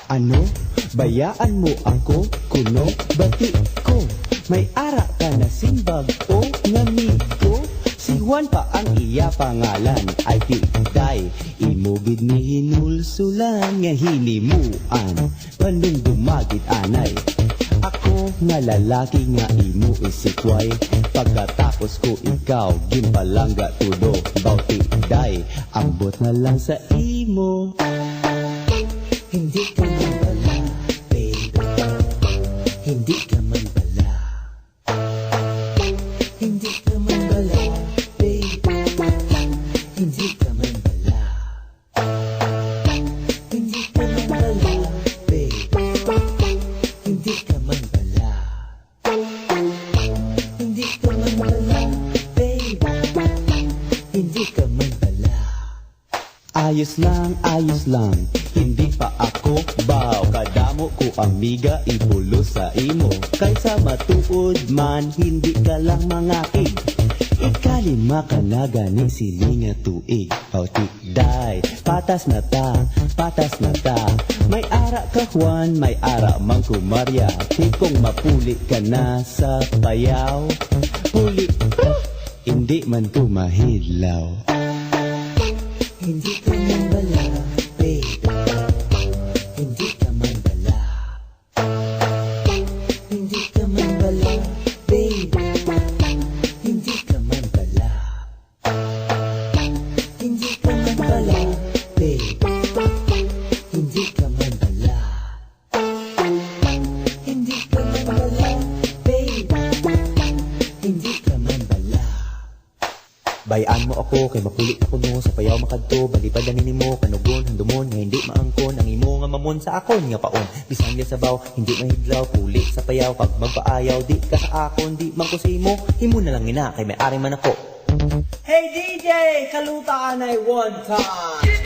Ano? Bayaan mo ako, kuno, bati ko. May ara ka na simbag o ngamigo. Si Juan pa ang iya pangalan, ay tiday. Imugid ni hinulsulan nga hinimuan. Panung dumagit anay. Ako nga lalaki nga imo isikway. Pagkatapos ko ikaw, gimpalangga tudo. Bauti day, ambot na lang sa imo. Hindi ka man bala, baby. Hindi ka man bala. Hindi ka man bala, baby. Hindi ka man bala. Hindi ka man bala, baby. Hindi ka man bala. Hindi ka man bala, baby. Hindi ka man bala. Ayos lang, hindi pa ako baw. Kadamo ko amiga, ibulo sa imo. Kaysa matuod man, hindi ka lang mangakig. Ikalima ka na gani siling nga tuig. Pauti day, patas na ta, patas na ta. May ara ka Juan, may ara mang kumarya. Tikong mapuli ka na sa payaw. Puli, hindi man ko mahilaw. Hindi ka man bala, baby. Hindi ka man bala. Hindi ka man bala, baby. Hindi ka man bala. Hindi ka man bala, baby. Hindi ka man bala. Hindi ka man bala, baby. Hindi ka man bala. Bayaan mo ako kay mapulit ako no sa payaw makadto balipad ani nimo kanugon handumon nga hindi maangkon ang imo nga mamon sa akon nga paon bisan ya sabaw hindi mahidlaw pulit sa payaw pag magpaayaw di ka sa akon di man ko sa imo na lang ina kay may ari man ako. Hey DJ, kaluta ka na one time.